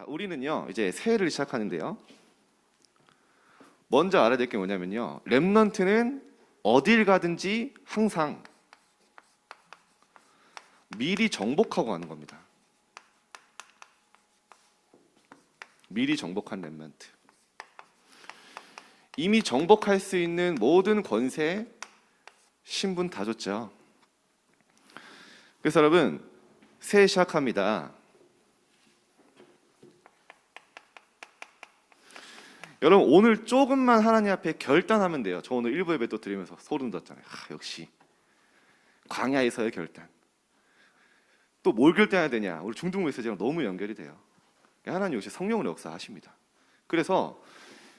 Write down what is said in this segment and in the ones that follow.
우리는요 이제 새해를 시작하는데요. 먼저 알아야 될 게 뭐냐면요, 렘넌트는 어딜 가든지 항상 미리 정복하고 가는 겁니다. 미리 정복한 렘넌트. 이미 정복할 수 있는 모든 권세, 신분 다 줬죠. 그래서 여러분, 새해 시작합니다. 여러분, 오늘 조금만 하나님 앞에 결단하면 돼요. 저 오늘 일부 예배 또 드리면서 소름 돋잖아요. 역시 광야에서의 결단. 또 뭘 결단해야 되냐? 우리 중등 메시지랑 너무 연결이 돼요. 하나님 역시 성령으로 역사하십니다. 그래서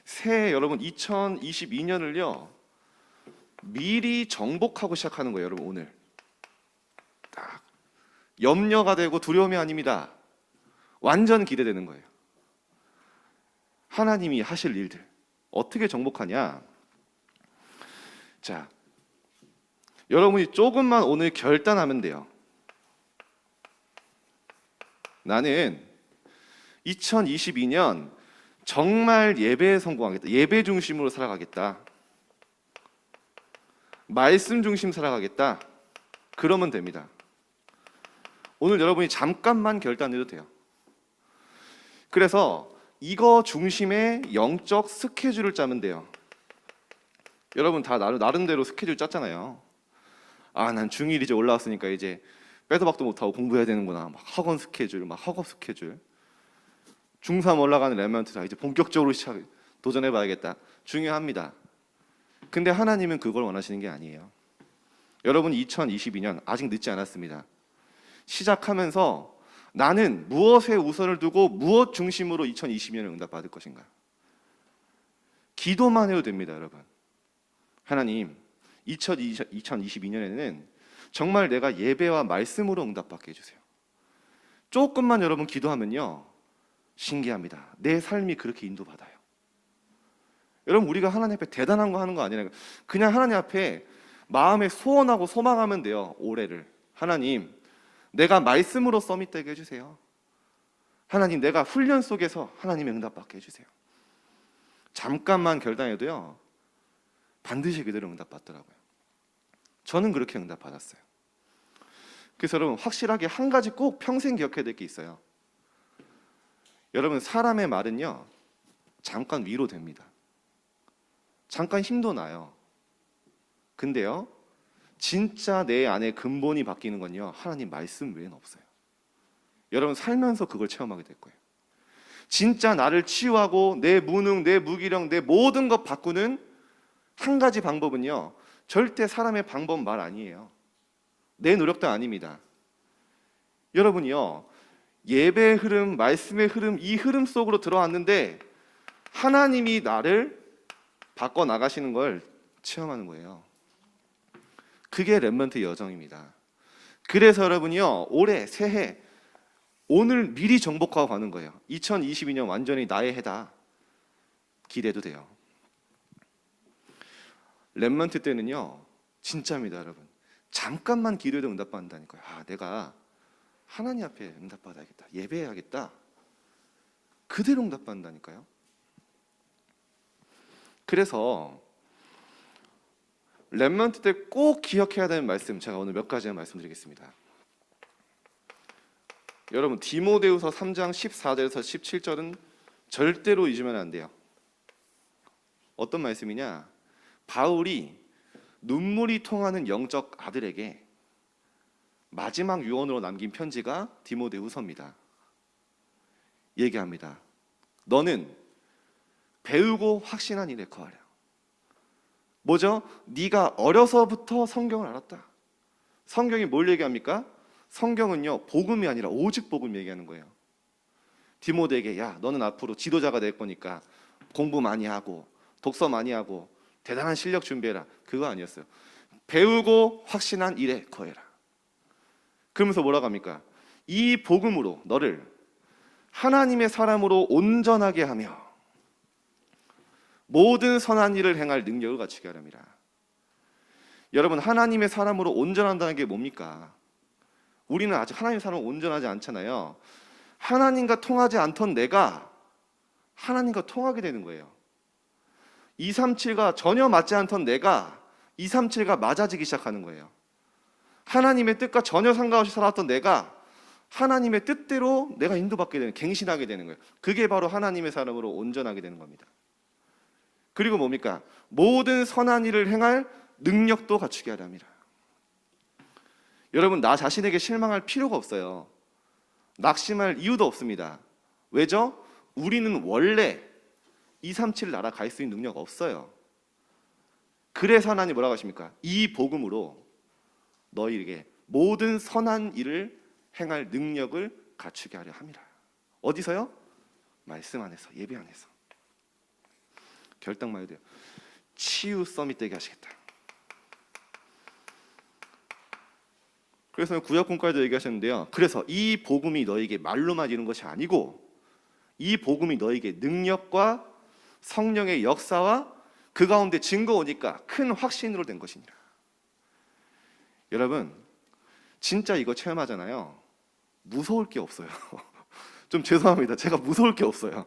새해 여러분 2022년을요 미리 정복하고 시작하는 거예요. 여러분, 오늘 딱 염려가 되고 두려움이 아닙니다. 완전 기대되는 거예요. 하나님이 하실 일들 어떻게 정복하냐? 자, 여러분이 조금만 오늘 결단하면 돼요. 나는 2022년 정말 예배에 성공하겠다. 예배 중심으로 살아가겠다. 말씀 중심 살아가겠다. 그러면 됩니다. 오늘 여러분이 잠깐만 결단해도 돼요. 그래서 이거 중심의 영적 스케줄을 짜면 돼요. 여러분 다 나름대로 스케줄 짰잖아요. 난 중1 이제 올라왔으니까 이제 빼도 박도 못하고 공부해야 되는구나. 막 학원 스케줄, 막 학업 스케줄. 중3 올라가는 렘넌트다. 이제 본격적으로 도전해봐야겠다. 중요합니다. 근데 하나님은 그걸 원하시는 게 아니에요. 여러분 2022년 아직 늦지 않았습니다. 시작하면서 나는 무엇에 우선을 두고 무엇 중심으로 2022년을 응답받을 것인가? 기도만 해도 됩니다. 여러분, 하나님 2022년에는 정말 내가 예배와 말씀으로 응답받게 해주세요. 조금만 여러분 기도하면요 신기합니다. 내 삶이 그렇게 인도받아요. 여러분, 우리가 하나님 앞에 대단한 거 하는 거 아니라 그냥 하나님 앞에 마음에 소원하고 소망하면 돼요. 올해를 하나님 내가 말씀으로 서밋되게 해주세요. 하나님 내가 훈련 속에서 하나님의 응답받게 해주세요. 잠깐만 결단해도요 반드시 그대로 응답받더라고요. 저는 그렇게 응답받았어요. 그래서 여러분 확실하게 한 가지 꼭 평생 기억해야 될 게 있어요. 여러분, 사람의 말은요 잠깐 위로됩니다. 잠깐 힘도 나요. 근데요 진짜 내 안에 근본이 바뀌는 건요 하나님 말씀 외에는 없어요. 여러분 살면서 그걸 체험하게 될 거예요. 진짜 나를 치유하고 내 무능, 내 무기력, 내 모든 것 바꾸는 한 가지 방법은요 절대 사람의 방법 말 아니에요. 내 노력도 아닙니다. 여러분이요 예배의 흐름, 말씀의 흐름, 이 흐름 속으로 들어왔는데 하나님이 나를 바꿔 나가시는 걸 체험하는 거예요. 그게 렘넌트 여정입니다. 그래서 여러분이요 올해 새해 오늘 미리 정복하고 가는 거예요. 2022년 완전히 나의 해다. 기대도 돼요. 렘넌트 때는요 진짜입니다. 여러분 잠깐만 기도해도 응답받는다니까요. 내가 하나님 앞에 응답받아야겠다, 예배해야겠다, 그대로 응답받는다니까요. 그래서 렘넌트 때 꼭 기억해야 되는 말씀 제가 오늘 몇 가지만 말씀드리겠습니다. 여러분 디모데후서 3장 14절에서 17절은 절대로 잊으면 안 돼요. 어떤 말씀이냐? 바울이 눈물이 통하는 영적 아들에게 마지막 유언으로 남긴 편지가 디모데후서입니다. 얘기합니다. 너는 배우고 확신한 일에 거하라. 뭐죠? 네가 어려서부터 성경을 알았다. 성경이 뭘 얘기합니까? 성경은요 복음이 아니라 오직 복음 얘기하는 거예요. 디모데에게 너는 앞으로 지도자가 될 거니까 공부 많이 하고 독서 많이 하고 대단한 실력 준비해라. 그거 아니었어요. 배우고 확신한 일에 거해라. 그러면서 뭐라고 합니까? 이 복음으로 너를 하나님의 사람으로 온전하게 하며 모든 선한 일을 행할 능력을 갖추게 하렵니다. 여러분, 하나님의 사람으로 온전한다는 게 뭡니까? 우리는 아직 하나님의 사람으로 온전하지 않잖아요. 하나님과 통하지 않던 내가 하나님과 통하게 되는 거예요. 237과 전혀 맞지 않던 내가 237과 맞아지기 시작하는 거예요. 하나님의 뜻과 전혀 상관없이 살았던 내가 하나님의 뜻대로 내가 인도받게 되는, 갱신하게 되는 거예요. 그게 바로 하나님의 사람으로 온전하게 되는 겁니다. 그리고 뭡니까? 모든 선한 일을 행할 능력도 갖추게 하려 함이라. 여러분, 나 자신에게 실망할 필요가 없어요. 낙심할 이유도 없습니다. 왜죠? 우리는 원래 237 날아갈 수 있는 능력 없어요. 그래서 하나님 뭐라고 하십니까? 이 복음으로 너희에게 모든 선한 일을 행할 능력을 갖추게 하려 함이라. 어디서요? 말씀 안에서, 예배 안에서. 결단만 해도 돼요. 치유 서밋 되게 하시겠다. 그래서 구약군까지도 얘기하셨는데요. 그래서 이 복음이 너에게 말로만 이루는 것이 아니고 이 복음이 너에게 능력과 성령의 역사와 그 가운데 증거 오니까 큰 확신으로 된 것이니라. 여러분, 진짜 이거 체험하잖아요. 무서울 게 없어요. 좀 죄송합니다. 제가 무서울 게 없어요.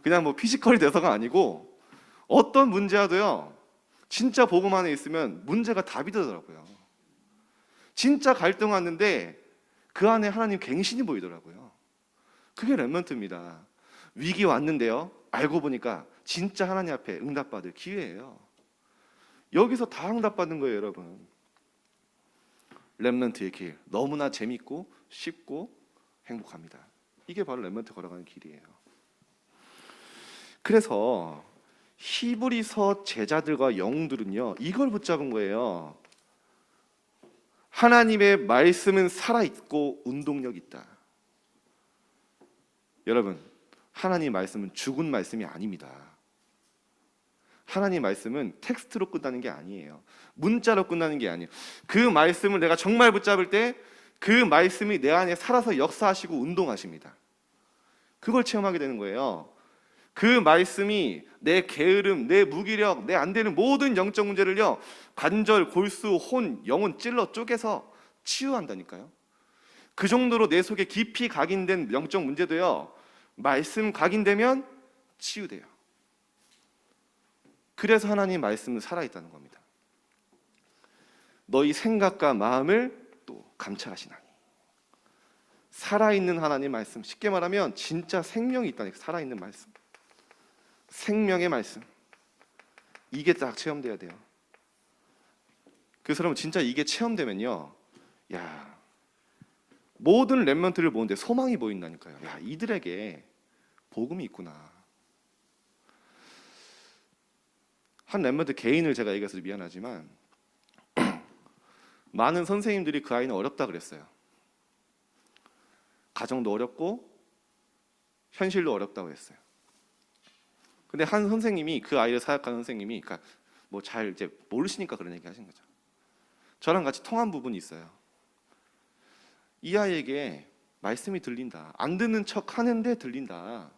그냥 뭐 피지컬이 돼서가 아니고 어떤 문제라도요, 진짜 복음 안에 있으면 문제가 답이 되더라고요. 진짜 갈등 왔는데 그 안에 하나님 갱신이 보이더라고요. 그게 렘넌트입니다. 위기 왔는데요, 알고 보니까 진짜 하나님 앞에 응답받을 기회예요. 여기서 다 응답받는 거예요, 여러분. 렘넌트의 길, 너무나 재밌고 쉽고 행복합니다. 이게 바로 렘넌트 걸어가는 길이에요. 그래서 히브리서 제자들과 영웅들은요, 이걸 붙잡은 거예요. 하나님의 말씀은 살아있고 운동력 있다. 여러분, 하나님 말씀은 죽은 말씀이 아닙니다. 하나님 말씀은 텍스트로 끝나는 게 아니에요. 문자로 끝나는 게 아니에요. 그 말씀을 내가 정말 붙잡을 때 그 말씀이 내 안에 살아서 역사하시고 운동하십니다. 그걸 체험하게 되는 거예요. 그 말씀이 내 게으름, 내 무기력, 내 안 되는 모든 영적 문제를요, 관절, 골수, 혼, 영혼 찔러 쪼개서 치유한다니까요. 그 정도로 내 속에 깊이 각인된 영적 문제도요, 말씀 각인되면 치유돼요. 그래서 하나님 말씀은 살아있다는 겁니다. 너희 생각과 마음을 또 감찰하시나니. 살아있는 하나님 말씀, 쉽게 말하면 진짜 생명이 있다니까. 살아있는 말씀, 생명의 말씀, 이게 딱 체험돼야 돼요. 그래서 여러분, 진짜 이게 체험되면요, 야, 모든 렘넌트를 보는데 소망이 보인다니까요. 야, 이들에게 복음이 있구나. 한 렘넌트 개인을 제가 얘기해서 미안하지만 많은 선생님들이 그 아이는 어렵다 그랬어요. 가정도 어렵고 현실도 어렵다고 했어요. 근데 한 선생님이, 그 아이를 사역하는 선생님이, 그러니까 뭐 잘 이제 모르시니까 그런 얘기 하신 거죠. 저랑 같이 통한 부분이 있어요. 이 아이에게 말씀이 들린다. 안 듣는 척 하는데 들린다.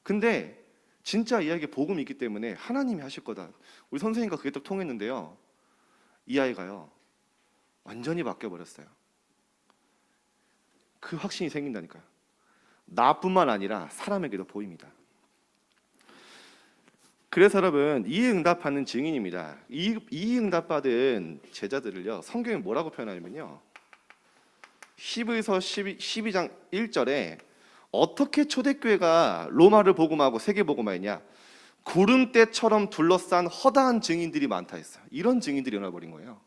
근데 진짜 이 아이에게 복음이 있기 때문에 하나님이 하실 거다. 우리 선생님과 그게 또 통했는데요, 이 아이가요, 완전히 바뀌어버렸어요. 그 확신이 생긴다니까요. 나뿐만 아니라 사람에게도 보입니다. 그래서 여러분, 이 응답하는 증인입니다. 이 응답받은 제자들을요, 성경이 뭐라고 표현하냐면요, 히브리서 12장 1절에 어떻게 초대교회가 로마를 복음하고 세계 복음화했냐? 구름대처럼 둘러싼 허다한 증인들이 많다 했어요. 이런 증인들이 일어나버린 거예요.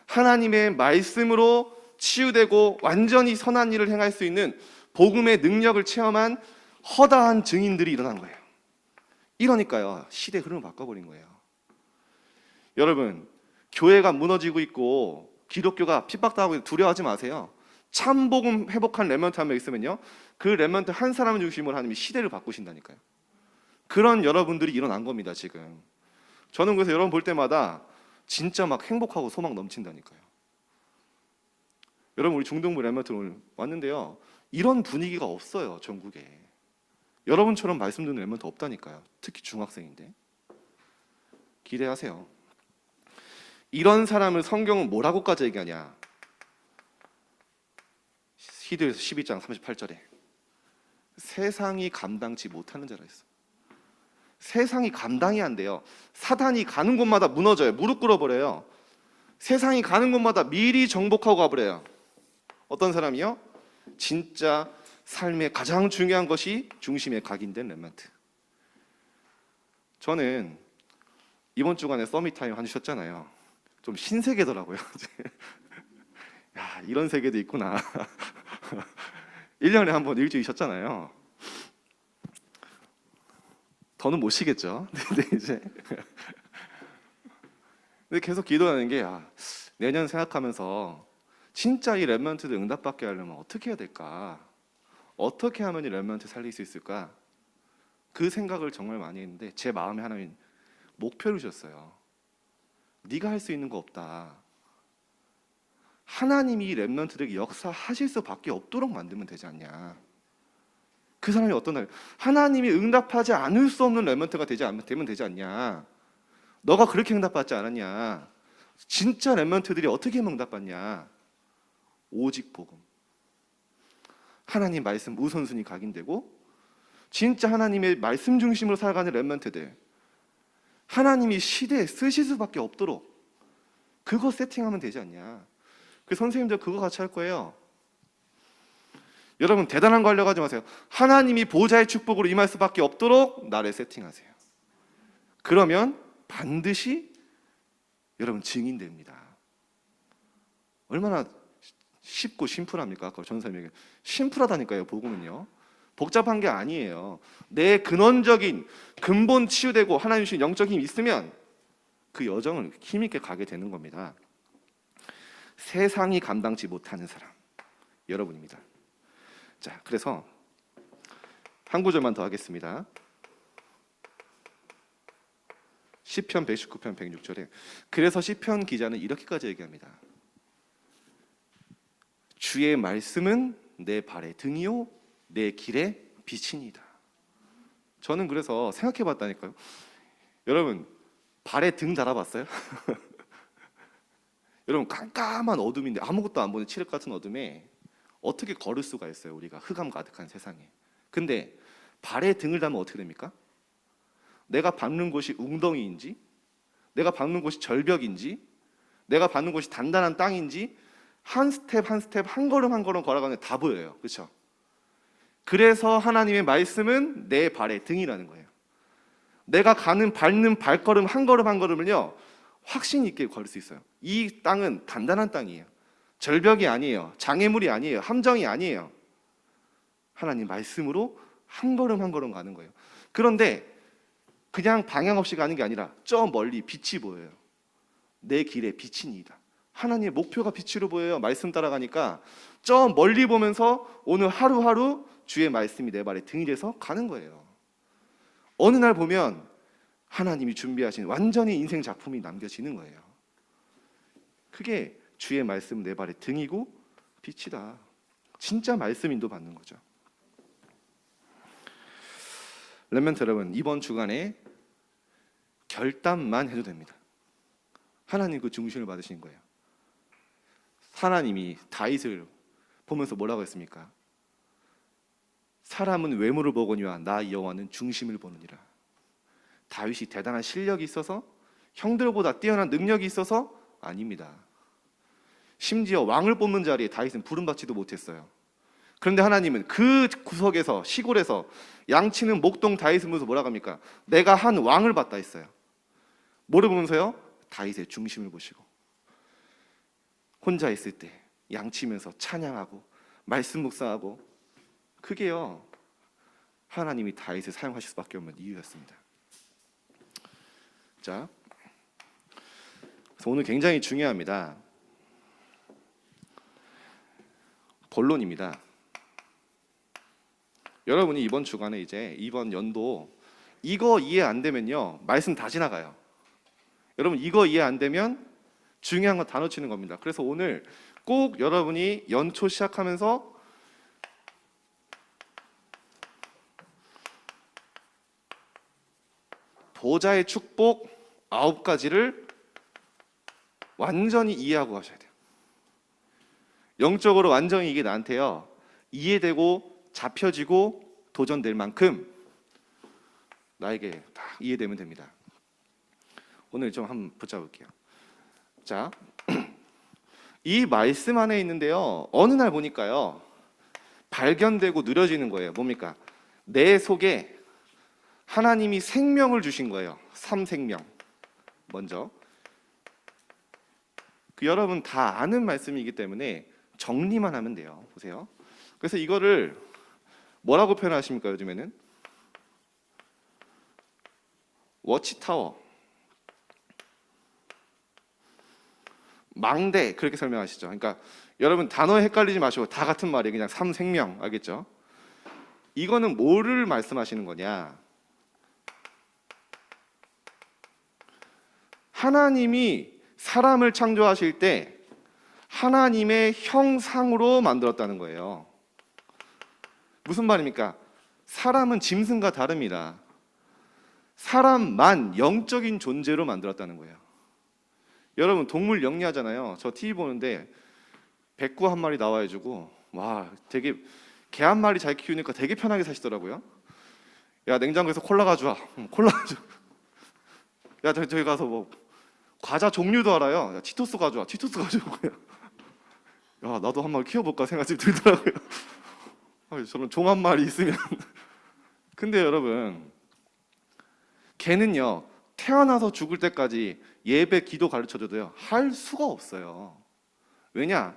하나님의 말씀으로 치유되고 완전히 선한 일을 행할 수 있는 복음의 능력을 체험한 허다한 증인들이 일어난 거예요. 이러니까요, 시대 흐름을 바꿔버린 거예요. 여러분, 교회가 무너지고 있고 기독교가 핍박당하고 있는데 두려워하지 마세요. 참복음 회복한 렘넌트 한 명 있으면요, 그 렘넌트 한 사람을 중심으로 하나님이 시대를 바꾸신다니까요. 그런 여러분들이 일어난 겁니다, 지금. 저는 그래서 여러분 볼 때마다 진짜 막 행복하고 소망 넘친다니까요. 여러분, 우리 중등부 렘넌트 오늘 왔는데요, 이런 분위기가 없어요, 전국에. 여러분처럼 말씀 듣는 렘넌트 없다니까요. 특히 중학생인데. 기대하세요. 이런 사람을 성경은 뭐라고까지 얘기하냐? 히브리서 12장 38절에 세상이 감당치 못하는 자라 했어. 세상이 감당이 안 돼요. 사단이 가는 곳마다 무너져요. 무릎 꿇어버려요. 세상이 가는 곳마다 미리 정복하고 가버려요. 어떤 사람이요? 진짜 삶의 가장 중요한 것이 중심에 각인된 렘넌트. 저는 이번 주간에 서밋타임 하셨잖아요. 좀 신세계더라고요. 야, 이런 세계도 있구나. 1년에 한 번 일주일 쉬었잖아요. 더는 못 쉬겠죠. 근데 이제 근데 계속 기도하는 게 내년 생각하면서 진짜 이 렘넌트들 응답받게 하려면 어떻게 해야 될까? 어떻게 하면 이 렘넌트 살릴 수 있을까? 그 생각을 정말 많이 했는데 제 마음에 하나님 목표를 주셨어요. 네가 할 수 있는 거 없다. 하나님이 렘넌트들에게 역사하실 수밖에 없도록 만들면 되지 않냐. 그 사람이 어떤 날 하나님이 응답하지 않을 수 없는 렘넌트가 되면 되지 않냐. 너가 그렇게 응답받지 않았냐. 진짜 렘넌트들이 어떻게 응답받냐. 오직 복음, 하나님 말씀 우선순위 각인되고 진짜 하나님의 말씀 중심으로 살아가는 렘넌트들, 하나님이 시대에 쓰실 수밖에 없도록 그거 세팅하면 되지 않냐. 그 선생님들 그거 같이 할 거예요. 여러분 대단한 거 하려고 하지 마세요. 하나님이 보좌의 축복으로 임할 수밖에 없도록 나를 세팅하세요. 그러면 반드시 여러분 증인됩니다. 얼마나 쉽고 심플합니까? 아까 전사님에게 심플하다니까요. 복음은요 복잡한 게 아니에요. 내 근원적인 근본 치유되고 하나님 주신 영적인 힘이 있으면 그 여정을 힘있게 가게 되는 겁니다. 세상이 감당치 못하는 사람 여러분입니다. 자, 그래서 한 구절만 더 하겠습니다. 시편 119편 106절에 그래서 시편 기자는 이렇게까지 얘기합니다. 주의 말씀은 내 발의 등이요 내 길의 빛이니이다. 저는 그래서 생각해 봤다니까요. 여러분 발에 등 달아봤어요? 여러분 깜깜한 어둠인데 아무것도 안 보는 칠흑 같은 어둠에 어떻게 걸을 수가 있어요? 우리가 흑암 가득한 세상에. 근데 발에 등을 달면 어떻게 됩니까? 내가 밟는 곳이 웅덩이인지, 내가 밟는 곳이 절벽인지, 내가 밟는 곳이 단단한 땅인지 한 스텝 한 스텝 한 걸음 한 걸음 걸어가는 게 다 보여요. 그렇죠? 그래서 하나님의 말씀은 내 발의 등이라는 거예요. 내가 밟는 발걸음 한 걸음 한 걸음을요 확신 있게 걸을 수 있어요. 이 땅은 단단한 땅이에요. 절벽이 아니에요. 장애물이 아니에요. 함정이 아니에요. 하나님 말씀으로 한 걸음 한 걸음 가는 거예요. 그런데 그냥 방향 없이 가는 게 아니라 저 멀리 빛이 보여요. 내 길에 빛이니이다. 하나님의 목표가 빛으로 보여요. 말씀 따라가니까 저 멀리 보면서 오늘 하루하루 주의 말씀이 내 발에 등이 돼서 가는 거예요. 어느 날 보면 하나님이 준비하신 완전히 인생 작품이 남겨지는 거예요. 그게 주의 말씀 내 발에 등이고 빛이다. 진짜 말씀 인도 받는 거죠. 렘넌트 여러분 이번 주간에 결단만 해도 됩니다. 하나님 그 중심을 받으신 거예요. 하나님이 다윗을 보면서 뭐라고 했습니까? 사람은 외모를 보거니와 나 여호와는 중심을 보느니라. 다윗이 대단한 실력이 있어서 형들보다 뛰어난 능력이 있어서 아닙니다. 심지어 왕을 뽑는 자리에 다윗은 부름받지도 못했어요. 그런데 하나님은 그 구석에서 시골에서 양치는 목동 다윗을 보면서 뭐라고 합니까? 내가 한 왕을 봤다 했어요. 뭐를 보면서요? 다윗의 중심을 보시고 혼자 있을 때 양치면서 찬양하고 말씀 묵상하고 그게요 하나님이 다윗을 사용하실 수밖에 없는 이유였습니다. 자, 그래서 오늘 굉장히 중요합니다. 본론입니다. 여러분이 이번 주간에 이제 이번 연도 이거 이해 안 되면요 말씀 다 지나가요. 여러분 이거 이해 안 되면 중요한 거 다 놓치는 겁니다. 그래서 오늘 꼭 여러분이 연초 시작하면서 보좌의 축복 9가지를 완전히 이해하고 가셔야 돼요. 영적으로 완전히 이게 나한테요 이해되고 잡혀지고 도전될 만큼 나에게 다 이해되면 됩니다. 오늘 좀 한번 붙잡을게요. 자, 이 말씀 안에 있는데요, 어느 날 보니까요 발견되고 느려지는 거예요. 뭡니까? 내 속에 하나님이 생명을 주신 거예요. 삼생명. 먼저 여러분 다 아는 말씀이기 때문에 정리만 하면 돼요. 보세요. 그래서 이거를 뭐라고 표현하십니까? 요즘에는 워치타워, 망대, 그렇게 설명하시죠. 그러니까 여러분 단어 헷갈리지 마시고 다 같은 말이에요. 그냥 삼생명, 알겠죠? 이거는 뭐를 말씀하시는 거냐? 하나님이 사람을 창조하실 때 하나님의 형상으로 만들었다는 거예요. 무슨 말입니까? 사람은 짐승과 다릅니다. 사람만 영적인 존재로 만들었다는 거예요. 여러분 동물 영리하잖아요. 저 TV 보는데 백구 한 마리 나와가지고 와, 되게 개 한 마리 잘 키우니까 되게 편하게 사시더라고요. 야, 냉장고에서 콜라 가져와. 콜라 가져와. 야, 저기 가서 뭐 과자 종류도 알아요. 야, 치토스 가져와. 치토스 가져오고요. 야, 나도 한 마리 키워볼까 생각이 들더라고요. 저는 종 한 마리 있으면. 근데 여러분, 개는요 태어나서 죽을 때까지 예배, 기도 가르쳐줘도요 할 수가 없어요. 왜냐?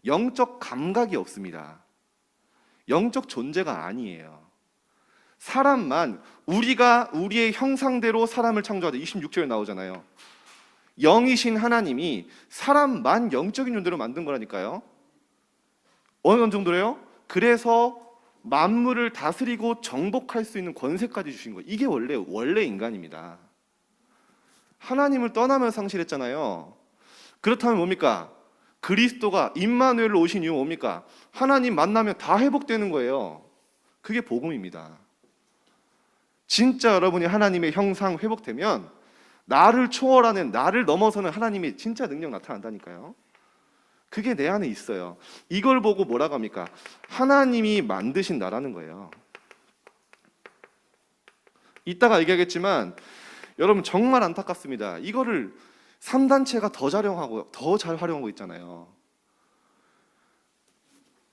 영적 감각이 없습니다. 영적 존재가 아니에요. 사람만, 우리가 우리의 형상대로 사람을 창조하다 26절에 나오잖아요. 영이신 하나님이 사람만 영적인 존재로 만든 거라니까요. 어느 정도래요? 그래서 만물을 다스리고 정복할 수 있는 권세까지 주신 거예요. 이게 원래 인간입니다. 하나님을 떠나면 상실했잖아요. 그렇다면 뭡니까? 그리스도가 임마누엘로 오신 이유 뭡니까? 하나님 만나면 다 회복되는 거예요. 그게 복음입니다. 진짜 여러분이 하나님의 형상 회복되면 나를 초월하는, 나를 넘어서는 하나님의 진짜 능력 나타난다니까요. 그게 내 안에 있어요. 이걸 보고 뭐라고 합니까? 하나님이 만드신 나라는 거예요. 이따가 얘기하겠지만 여러분 정말 안타깝습니다. 이거를 3단체가 더 잘 활용하고 있잖아요.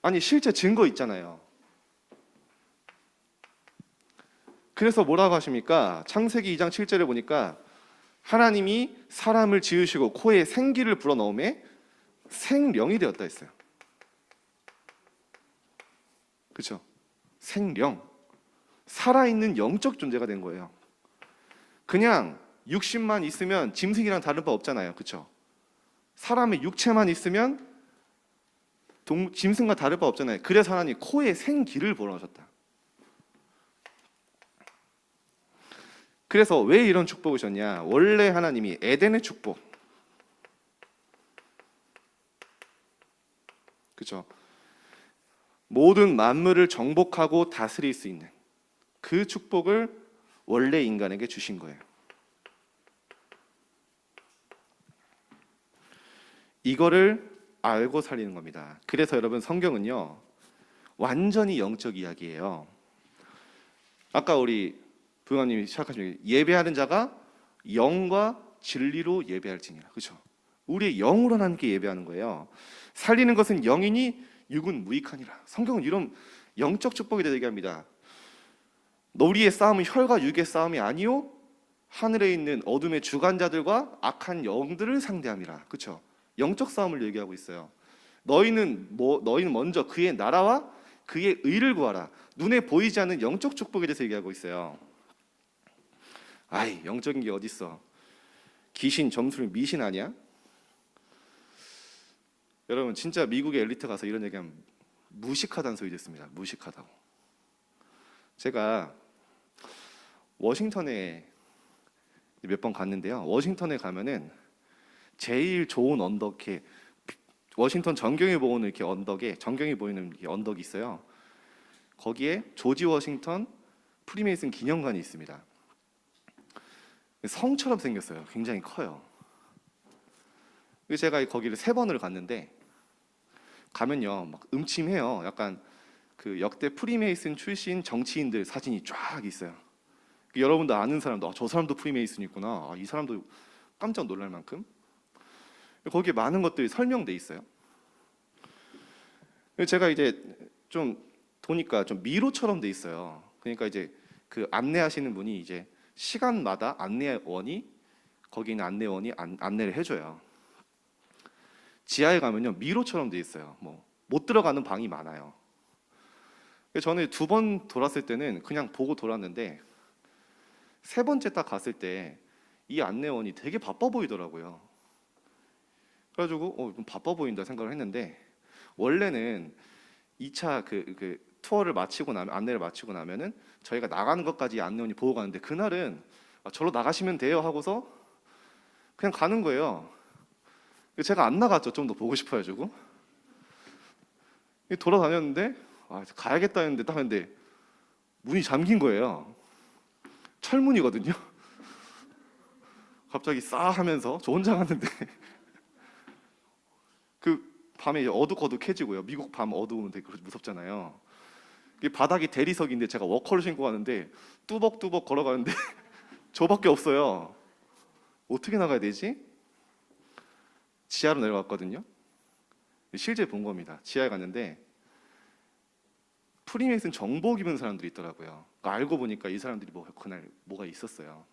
아니 실제 증거 있잖아요. 그래서 뭐라고 하십니까? 창세기 2장 7절에 보니까 하나님이 사람을 지으시고 코에 생기를 불어넣음에 생령이 되었다 했어요. 그렇죠? 생령, 살아있는 영적 존재가 된 거예요. 그냥 육신만 있으면 짐승이랑 다른 바 없잖아요. 그렇죠? 사람의 육체만 있으면 짐승과 다를 바 없잖아요. 그래서 하나님 코에 생기를 불어넣으셨다. 그래서 왜 이런 축복을 주셨냐? 원래 하나님이 에덴의 축복, 그렇죠? 모든 만물을 정복하고 다스릴 수 있는 그 축복을 원래 인간에게 주신 거예요. 이거를 알고 살리는 겁니다. 그래서 여러분 성경은요 완전히 영적 이야기예요. 아까 우리 부모님이 시작하신 예배하는 자가 영과 진리로 예배할지니라. 그렇죠? 우리의 영으로 하나님께 예배하는 거예요. 살리는 것은 영이니 육은 무익하니라. 성경은 이런 영적 축복에 대해 얘기합니다. 우리의 싸움은 혈과 육의 싸움이 아니요 하늘에 있는 어둠의 주관자들과 악한 영들을 상대함이라. 그렇죠? 영적 싸움을 얘기하고 있어요. 너희는 먼저 그의 나라와 그의 의를 구하라. 눈에 보이지 않는 영적 축복에 대해서 얘기하고 있어요. 아이, 영적인 게 어딨어? 귀신 점수를 미신 아니야? 여러분 진짜 미국의 엘리트 가서 이런 얘기하면 무식하다는 소리 듣습니다. 무식하다고. 제가 워싱턴에 몇 번 갔는데요. 워싱턴에 가면은 제일 좋은 언덕에 워싱턴 전경이 보이는 이렇게 언덕에 전경이 보이는 이렇게 언덕이 있어요. 거기에 조지 워싱턴 프리메이슨 기념관이 있습니다. 성처럼 생겼어요. 굉장히 커요. 제가 거기를 3번을 갔는데 가면요 막 음침해요. 약간 그 역대 프리메이슨 출신 정치인들 사진이 쫙 있어요. 여러분도 아는 사람도 저 사람도 프리메이슨이 있구나. 이 사람도 깜짝 놀랄 만큼 거기에 많은 것들이 설명돼 있어요. 제가 이제 좀 보니까 좀 미로처럼 돼 있어요. 그러니까 이제 그 안내하시는 분이 이제 시간마다 안내원이 거기 있는 안내원이 안내를 해줘요. 지하에 가면요 미로처럼 돼 있어요. 뭐 못 들어가는 방이 많아요. 저는 2번 돌았을 때는 그냥 보고 돌았는데 3번째 딱 갔을 때 이 안내원이 되게 바빠 보이더라고요. 그래가지고 좀 바빠 보인다 생각을 했는데 원래는 2차 그 투어를 마치고 나면 안내를 마치고 나면은 저희가 나가는 것까지 안내원이 보고 가는데 그날은 저로 나가시면 돼요 하고서 그냥 가는 거예요. 제가 안 나갔죠. 좀 더 보고 싶어가지고 돌아다녔는데 가야겠다 했는데 딱 했는데 문이 잠긴 거예요. 철문이거든요. 갑자기 싸 하면서 저 혼자 갔는데 그 밤에 이제 어둑어둑해지고요. 미국 밤 어두우면 되게 무섭잖아요. 바닥이 대리석인데 제가 워커를 신고 가는데 뚜벅뚜벅 걸어가는데 저밖에 없어요. 어떻게 나가야 되지? 지하로 내려갔거든요. 실제 본 겁니다. 지하에 갔는데 프리메이슨 정복 입은 사람들이 있더라고요. 그러니까 알고 보니까 이 사람들이 그날 뭐가 있었어요.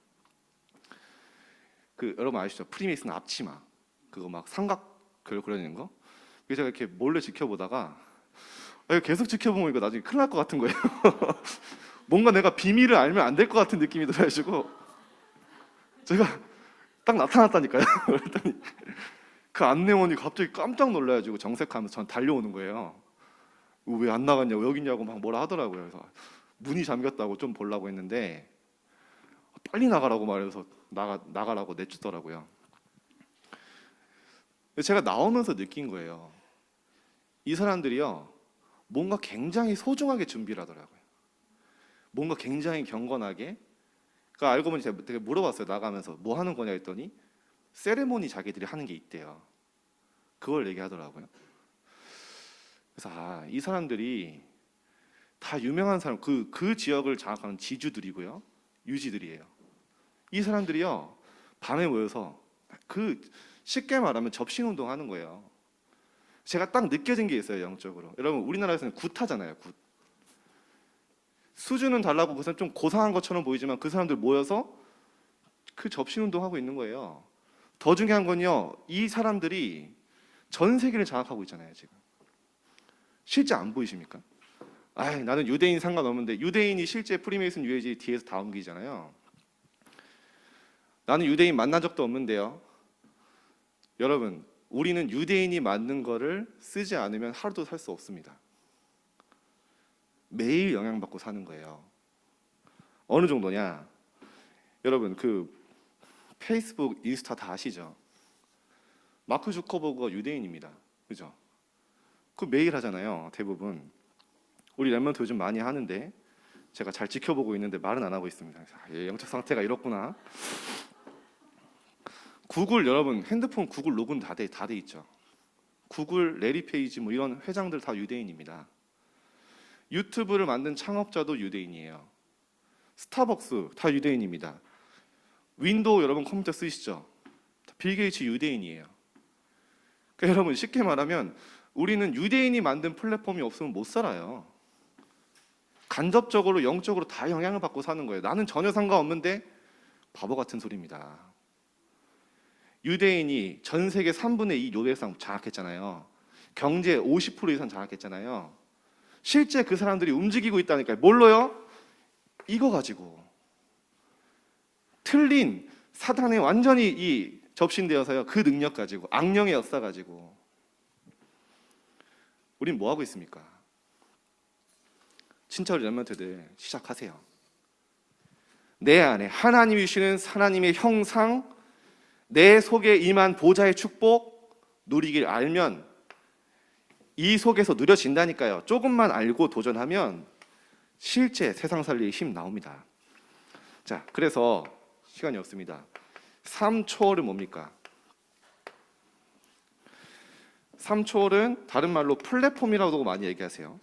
그 여러분 아시죠? 프리메이슨 앞치마 그거 막 삼각글 그려지는 거. 그래서 제가 이렇게 몰래 지켜보다가 계속 지켜보면 이거 나중에 큰일 날 것 같은 거예요. 뭔가 내가 비밀을 알면 안 될 것 같은 느낌이 들어가지고 제가 딱 나타났다니까요. 그랬더니 그 안내원이 갑자기 깜짝 놀라가지고 정색하면서 전 달려오는 거예요. 왜 안 나갔냐고 여기 있냐고 막 뭐라 하더라고요. 그래서 문이 잠겼다고 좀 보려고 했는데 빨리 나가라고 말해서 나가라고 내주더라고요. 제가 나오면서 느낀 거예요. 이 사람들이요 뭔가 굉장히 소중하게 준비를 하더라고요. 뭔가 굉장히 경건하게. 그러니까 알고 보니 제가 되게 물어봤어요. 나가면서 뭐 하는 거냐 했더니 세레모니 자기들이 하는 게 있대요. 그걸 얘기하더라고요. 그래서 이 사람들이 다 유명한 사람 그 지역을 장악하는 지주들이고요. 유지들이에요. 이 사람들이요 밤에 모여서 쉽게 말하면 접신운동 하는 거예요. 제가 딱 느껴진 게 있어요. 영적으로. 여러분 우리나라에서는 굿하잖아요. 굿. 수준은 달라고 그것은 좀 고상한 것처럼 보이지만 그 사람들 모여서 그 접신운동 하고 있는 거예요. 더 중요한 건요 이 사람들이 전 세계를 장악하고 있잖아요. 지금 실제 안 보이십니까? 나는 유대인 상관없는데 유대인이 실제 프리메이슨 UAG 뒤에서 다 옮기잖아요. 나는 유대인 만난 적도 없는데요. 여러분 우리는 유대인이 만든 거를 쓰지 않으면 하루도 살 수 없습니다. 매일 영향받고 사는 거예요. 어느 정도냐? 여러분 그 페이스북, 인스타 다 아시죠? 마크 주커버그가 유대인입니다. 그죠? 그 매일 하잖아요. 대부분. 우리 랩런트 요즘 많이 하는데 제가 잘 지켜보고 있는데 말은 안 하고 있습니다. 영적 상태가 이렇구나. 구글 여러분 핸드폰 구글 로그인 다 돼 있죠. 구글, 레리 페이지 뭐 이런 회장들 다 유대인입니다. 유튜브를 만든 창업자도 유대인이에요. 스타벅스 다 유대인입니다. 윈도우 여러분 컴퓨터 쓰시죠? 빌 게이츠 유대인이에요. 그러니까 여러분 쉽게 말하면 우리는 유대인이 만든 플랫폼이 없으면 못 살아요. 간접적으로 영적으로 다 영향을 받고 사는 거예요. 나는 전혀 상관없는데 바보 같은 소리입니다. 유대인이 전 세계 3분의 2 노벨상 장악했잖아요. 경제 50% 이상 장악했잖아요. 실제 그 사람들이 움직이고 있다니까요. 뭘로요? 이거 가지고 틀린 사단에 완전히 접신되어서요. 그 능력 가지고 악령의 역사 가지고 우린 뭐 하고 있습니까? 진짜 우리 렘넌트들 시작하세요. 내 안에 하나님이 주시는 하나님의 형상, 내 속에 임한 보좌의 축복 누리길 알면 이 속에서 누려진다니까요. 조금만 알고 도전하면 실제 세상 살릴 힘 나옵니다. 자, 그래서 시간이 없습니다. 3초월은 뭡니까? 3초월은 다른 말로 플랫폼이라고 많이 얘기하세요.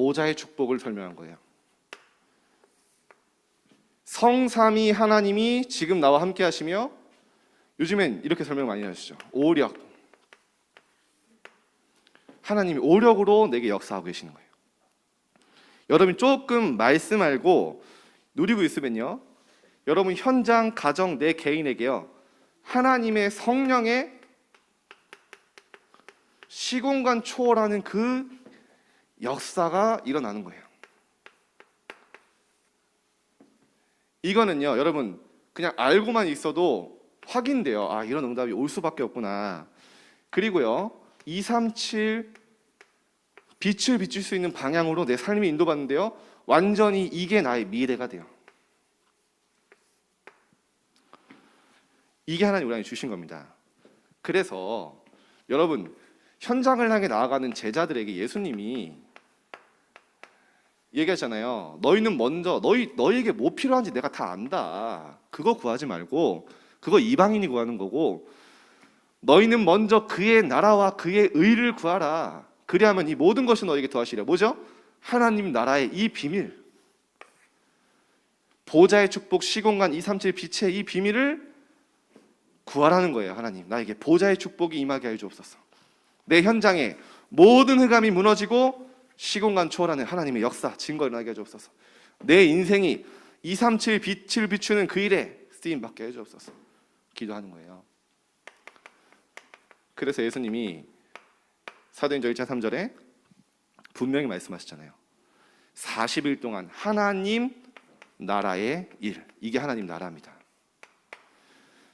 보좌의 축복을 설명한 거예요. 성삼위 하나님이 지금 나와 함께 하시며, 요즘엔 이렇게 설명 많이 하시죠. 오력. 하나님이 오력으로 내게 역사하고 계시는 거예요. 여러분 조금 말씀 알고 누리고 있으면요, 여러분 현장, 가정, 내 개인에게요, 하나님의 성령의 시공간 초월하는 그 역사가 일어나는 거예요. 이거는요, 여러분 그냥 알고만 있어도 확인돼요. 아, 이런 응답이 올 수밖에 없구나. 그리고요, 237 빛을 비출 수 있는 방향으로 내 삶이 인도받는데요, 완전히 이게 나의 미래가 돼요. 이게 하나님 우리에게 주신 겁니다. 그래서 여러분 현장을 향해 나아가는 제자들에게 예수님이 얘기하잖아요. 너희는 먼저 너희에게 뭐 필요한지 내가 다 안다. 그거 구하지 말고, 그거 이방인이 구하는 거고, 너희는 먼저 그의 나라와 그의 의를 구하라. 그리하면 이 모든 것이 너에게 더하시리라. 뭐죠? 하나님 나라의 이 비밀, 보좌의 축복, 시공간 237 빛의 이 비밀을 구하라는 거예요. 하나님 나에게 보좌의 축복이 임하게 하여 주옵소서. 내 현장에 모든 흑암이 무너지고 시공간 초월하는 하나님의 역사, 증거를 나게 해주옵소서. 내 인생이 237 빛을 비추는 그 일에 쓰임받게 해주옵소서. 기도하는 거예요. 그래서 예수님이 사도행전 1장 3절에 분명히 말씀하셨잖아요. 40일 동안 하나님 나라의 일, 이게 하나님 나라입니다.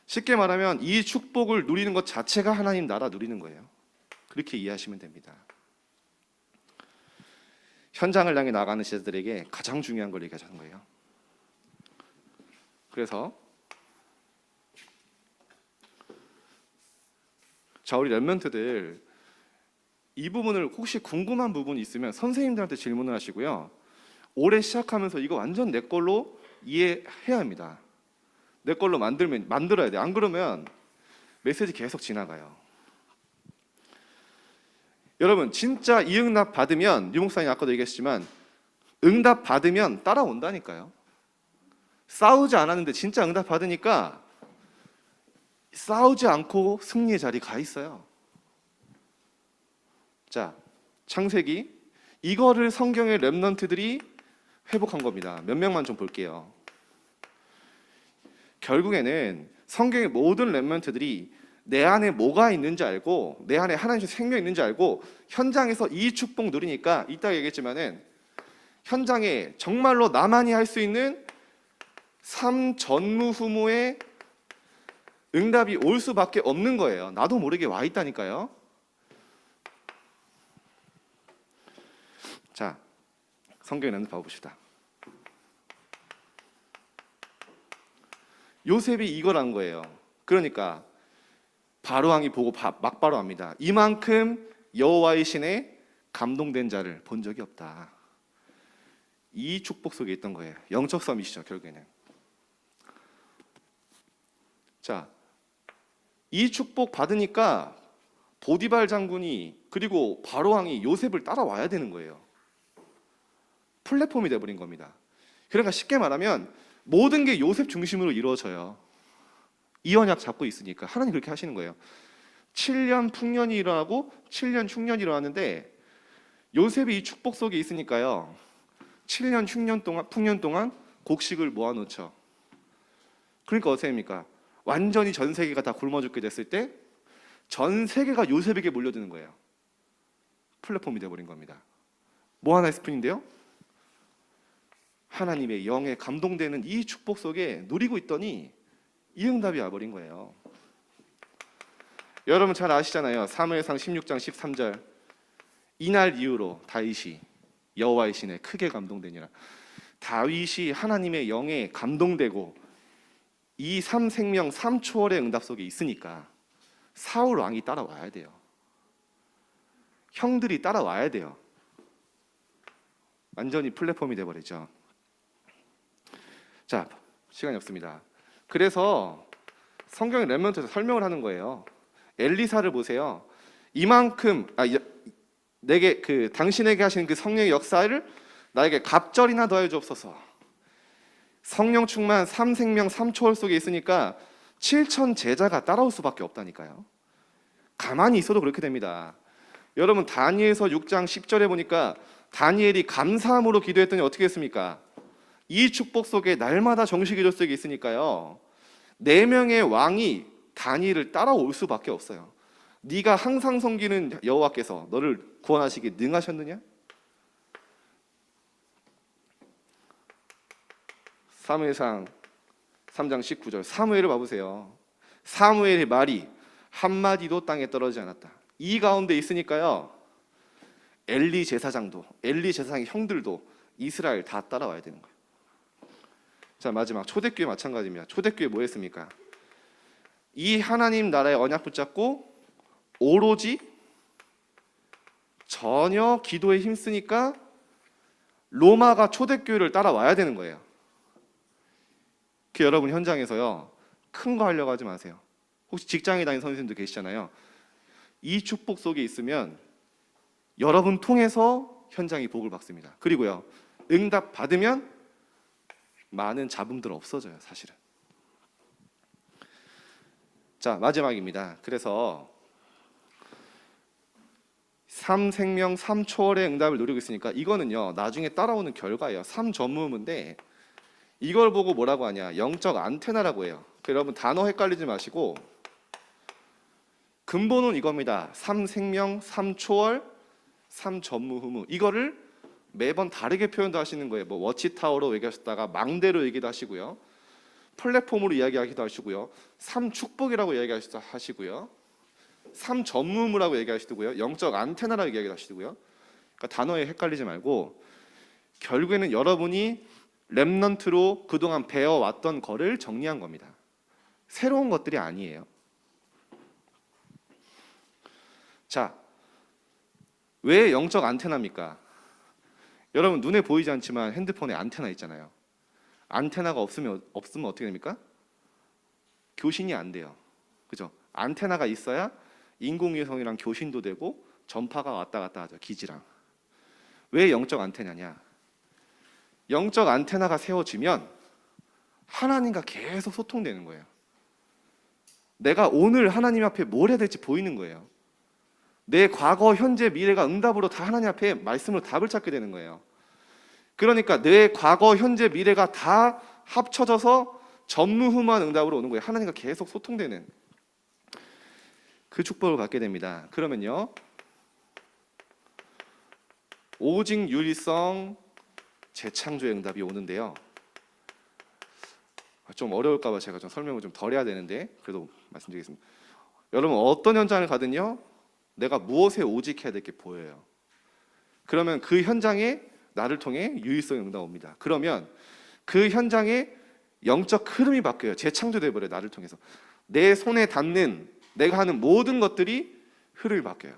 쉽게 말하면 이 축복을 누리는 것 자체가 하나님 나라 누리는 거예요. 그렇게 이해하시면 됩니다. 현장을 향해 나가는 제자들에게 가장 중요한 걸 얘기하자는 거예요. 그래서 자, 우리 랩런트들 이 부분을 혹시 궁금한 부분이 있으면 선생님들한테 질문을 하시고요, 올해 시작하면서 이거 완전 내 걸로 이해해야 합니다. 내 걸로 만들어야 돼. 안 그러면 메시지 계속 지나가요. 여러분 진짜 이 응답 받으면, 유 목사님 아까도 얘기했지만 응답 받으면 따라온다니까요. 싸우지 않았는데 진짜 응답 받으니까 싸우지 않고 승리의 자리 가 있어요. 자, 창세기, 이거를 성경의 렘넌트들이 회복한 겁니다. 몇 명만 좀 볼게요. 결국에는 성경의 모든 렘넌트들이 내 안에 뭐가 있는지 알고, 내 안에 하나님의 생명이 있는지 알고 현장에서 이 축복 누리니까, 이따 얘기했지만은 현장에 정말로 나만이 할 수 있는 삶 전무후무의 응답이 올 수밖에 없는 거예요. 나도 모르게 와 있다니까요. 자, 성경에 있는 봐봅시다. 요셉이 이걸 한 거예요. 그러니까 바로왕이 보고 막바로 합니다. 이만큼 여호와의 신에 감동된 자를 본 적이 없다. 이 축복 속에 있던 거예요. 영적 싸움이시죠, 결국에는. 자, 이 축복 받으니까 보디발 장군이, 그리고 바로왕이 요셉을 따라와야 되는 거예요. 플랫폼이 돼버린 겁니다. 그러니까 쉽게 말하면 모든 게 요셉 중심으로 이루어져요. 이 언약 잡고 있으니까 하나님 그렇게 하시는 거예요. 7년 풍년이 일어나고 7년 흉년이 일어나는데 요셉이 이 축복 속에 있으니까요, 7년 풍년 동안 곡식을 모아놓죠. 그러니까 어떻게 됩니까? 완전히 전 세계가 다 굶어 죽게 됐을 때 전 세계가 요셉에게 몰려드는 거예요. 플랫폼이 되어버린 겁니다. 뭐 하나의 스푼인데요, 하나님의 영에 감동되는 이 축복 속에 누리고 있더니 이 응답이 와버린 거예요. 여러분 잘 아시잖아요. 사무엘상 16장 13절, 이날 이후로 다윗이 여호와의 신에 크게 감동되니라. 다윗이 하나님의 영에 감동되고 이 삼생명 삼초월의 응답 속에 있으니까 사울 왕이 따라와야 돼요. 형들이 따라와야 돼요. 완전히 플랫폼이 돼버리죠. 자, 시간이 없습니다. 그래서 성경의 렘넌트에서 설명을 하는 거예요. 엘리사를 보세요. 이만큼 내게 당신에게 하신 그 성령의 역사를 나에게 갑절이나 더해 주옵소서. 성령 충만 삼생명 삼초월 속에 있으니까 7천 제자가 따라올 수밖에 없다니까요. 가만히 있어도 그렇게 됩니다. 여러분 다니엘서 6장 10절에 보니까 다니엘이 감사함으로 기도했더니 어떻게 했습니까? 이 축복 속에 날마다 정식기도 속에 있으니까요. 4명의 왕이 다니엘을 따라올 수밖에 없어요. 네가 항상 섬기는 여호와께서 너를 구원하시기 능하셨느냐? 사무엘상 3장 19절 사무엘을 봐보세요. 사무엘의 말이 한마디도 땅에 떨어지지 않았다. 이 가운데 있으니까요. 엘리 제사장의 형들도 이스라엘 다 따라와야 되는 거예요. 자, 마지막 초대교회 마찬가지입니다. 초대교회 뭐 했습니까? 이 하나님 나라의 언약 붙잡고 오로지 전혀 기도에 힘쓰니까 로마가 초대교회를 따라와야 되는 거예요. 여러분 현장에서요, 큰 거 하려고 하지 마세요. 혹시 직장에 다니는 선생님도 계시잖아요. 이 축복 속에 있으면 여러분 통해서 현장이 복을 받습니다. 그리고요, 응답 받으면 많은 잡음들 없어져요, 사실은. 자, 마지막입니다. 그래서 삼생명 삼초월의 응답을 노리고 있으니까 이거는요, 나중에 따라오는 결과예요. 삼전무음인데 이걸 보고 뭐라고 하냐? 영적 안테나라고 해요. 여러분 단어 헷갈리지 마시고 근본은 이겁니다. 삼생명, 삼초월, 삼전무후무. 이거를 매번 다르게 표현도 하시는 거예요. 뭐 워치타워로 얘기하셨다가 망대로 얘기도 하시고요. 플랫폼으로 이야기하기도 하시고요. 삼축복이라고 이야기하시고요. 삼전무후무라고 얘기하시고요. 영적 안테나라고 얘기하시고요. 그러니까 단어에 헷갈리지 말고 결국에는 여러분이 렘넌트로 그동안 배워왔던 거를 정리한 겁니다. 새로운 것들이 아니에요. 자, 왜 영적 안테나입니까? 여러분 눈에 보이지 않지만 핸드폰에 안테나 있잖아요. 안테나가 없으면 어떻게 됩니까? 교신이 안 돼요. 그죠? 안테나가 있어야 인공위성이랑 교신도 되고 전파가 왔다 갔다 하죠. 기지랑. 왜 영적 안테나냐? 영적 안테나가 세워지면 하나님과 계속 소통되는 거예요. 내가 오늘 하나님 앞에 뭘 해야 될지 보이는 거예요. 내 과거, 현재, 미래가 응답으로 다 하나님 앞에 말씀으로 답을 찾게 되는 거예요. 그러니까 내 과거, 현재, 미래가 다 합쳐져서 전무후무한 응답으로 오는 거예요. 하나님과 계속 소통되는 그 축복을 받게 됩니다. 그러면요, 오직 유일성 재창조의 응답이 오는데요. 좀 어려울까 봐 제가 좀 설명을 좀 덜 해야 되는데 그래도 말씀드리겠습니다. 여러분 어떤 현장을 가든요, 내가 무엇에 오직해야 될 게 보여요. 그러면 그 현장에 나를 통해 유일성의 응답 옵니다. 그러면 그 현장에 영적 흐름이 바뀌어요. 재창조돼 버려요. 나를 통해서 내 손에 닿는 내가 하는 모든 것들이 흐름이 바뀌어요.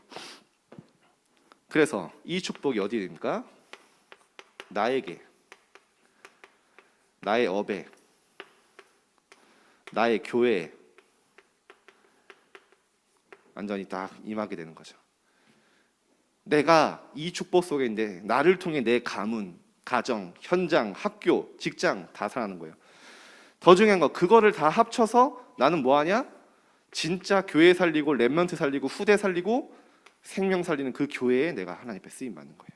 그래서 이 축복이 어디입니까? 나에게, 나의 업에, 나의 교회에 완전히 딱 임하게 되는 거죠. 내가 이 축복 속에 있는데 나를 통해 내 가문, 가정, 현장, 학교, 직장 다 살아나는 거예요. 더 중요한 거, 그거를 다 합쳐서 나는 뭐하냐? 진짜 교회 살리고 렘넌트 살리고 후대 살리고 생명 살리는 그 교회에 내가 하나님 앞에 쓰임 받는 거예요.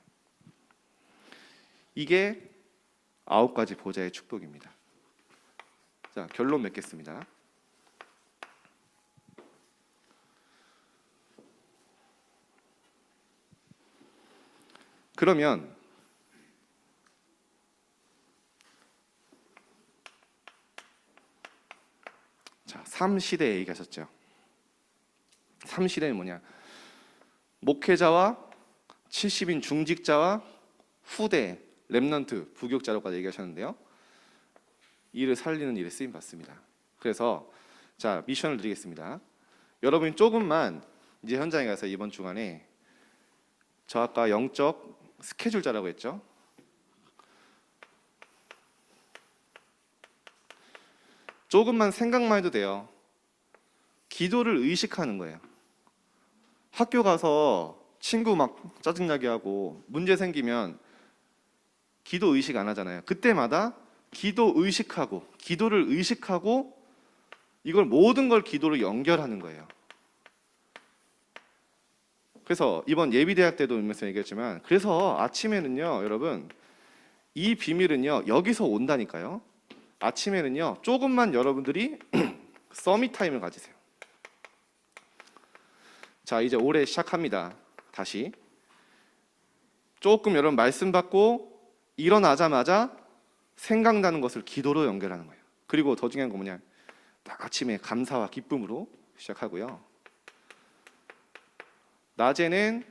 이게 9가지 보좌의 축복입니다. 자, 결론 맺겠습니다. 그러면 자, 3시대 얘기하셨죠. 3시대는 뭐냐? 목회자와 70인 중직자와 후대, 렘넌트, 부교육자로까지 얘기하셨는데요. 이를 살리는 일에 쓰임 받습니다. 그래서 자, 미션을 드리겠습니다. 여러분이 조금만 이제 현장에 가서 이번 주간에 저 아까 영적 스케줄 짜라고 했죠. 조금만 생각만 해도 돼요. 기도를 의식하는 거예요. 학교 가서 친구 막 짜증나게 하고 문제 생기면 기도 의식 안 하잖아요. 그때마다 기도 의식하고 기도를 의식하고 이걸 모든 걸 기도로 연결하는 거예요. 그래서 이번 예비대학 때도 의미에서 얘기했지만, 그래서 아침에는요 여러분, 이 비밀은요 여기서 온다니까요. 아침에는요 조금만 여러분들이 서밋 타임을 가지세요. 자, 이제 올해 시작합니다. 다시 조금 여러분 말씀 받고 일어나자마자 생각나는 것을 기도로 연결하는 거예요. 그리고 더 중요한 건 뭐냐, 딱 아침에 감사와 기쁨으로 시작하고요. 낮에는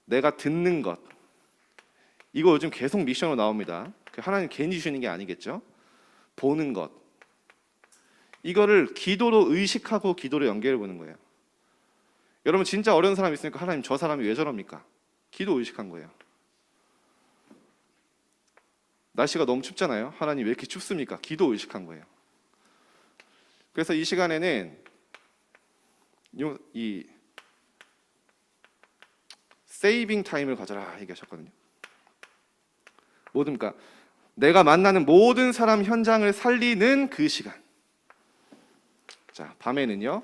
내가 듣는 것, 이거 요즘 계속 미션으로 나옵니다. 하나님 괜히 주시는 게 아니겠죠. 보는 것, 이거를 기도로 의식하고 기도로 연결해 보는 거예요. 여러분 진짜 어려운 사람 있으니까 하나님 저 사람이 왜 저럽니까? 기도 의식한 거예요. 날씨가 너무 춥잖아요. 하나님 왜 이렇게 춥습니까? 기도 의식한 거예요. 그래서 이 시간에는 이 세이빙 타임을 가져라 얘기하셨거든요. 뭐든가 내가 만나는 모든 사람 현장을 살리는 그 시간. 자, 밤에는요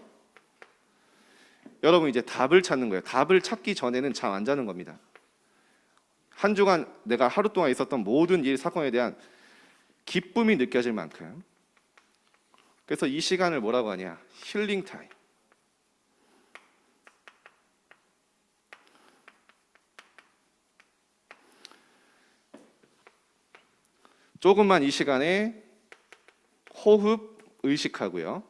여러분 이제 답을 찾는 거예요. 답을 찾기 전에는 잠 안 자는 겁니다. 한 주간 내가 하루 동안 있었던 모든 일, 사건에 대한 기쁨이 느껴질 만큼. 그래서 이 시간을 뭐라고 하냐, 힐링 타임. 조금만 이 시간에 호흡 의식하고요.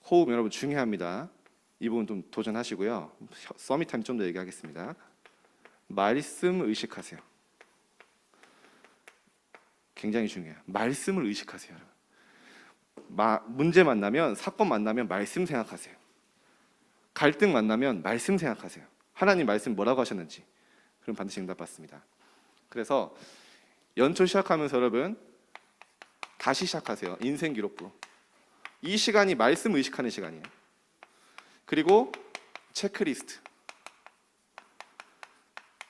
호흡 여러분 중요합니다. 이 부분 좀 도전하시고요. 서밋 타임 좀 더 얘기하겠습니다. 말씀 의식하세요. 굉장히 중요해요. 말씀을 의식하세요. 문제 만나면, 사건 만나면 말씀 생각하세요. 갈등 만나면 말씀 생각하세요. 하나님 말씀 뭐라고 하셨는지. 그럼 반드시 응답받습니다. 그래서 연초 시작하면서 여러분 다시 시작하세요. 인생 기록부. 이 시간이 말씀 의식하는 시간이에요. 그리고 체크리스트.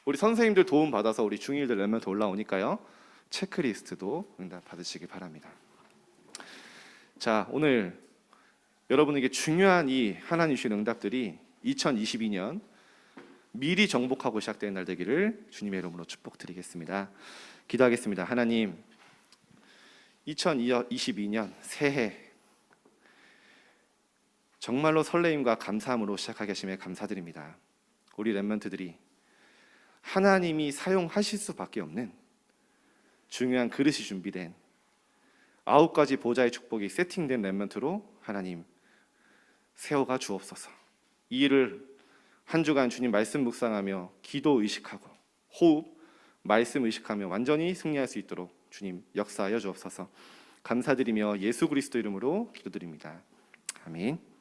우리 선생님들 도움 받아서 우리 중1들 몇 더 올라오니까요. 체크리스트도 응답 받으시기 바랍니다. 자, 오늘 여러분에게 중요한 이 하나님 주신 응답들이 2022년 미리 정복하고 시작되는 날 되기를 주님의 이름으로 축복드리겠습니다. 기도하겠습니다. 하나님, 2022년 새해 정말로 설레임과 감사함으로 시작하게 하심에 감사드립니다. 우리 렘넌트들이 하나님이 사용하실 수밖에 없는 중요한 그릇이 준비된 9가지 보좌의 축복이 세팅된 렘넌트로 하나님 세워가 주옵소서. 이 일을 한 주간 주님 말씀 묵상하며 기도 의식하고 호흡, 말씀 의식하며 완전히 승리할 수 있도록 주님 역사하여 주옵소서. 감사드리며 예수 그리스도 이름으로 기도드립니다. 아멘.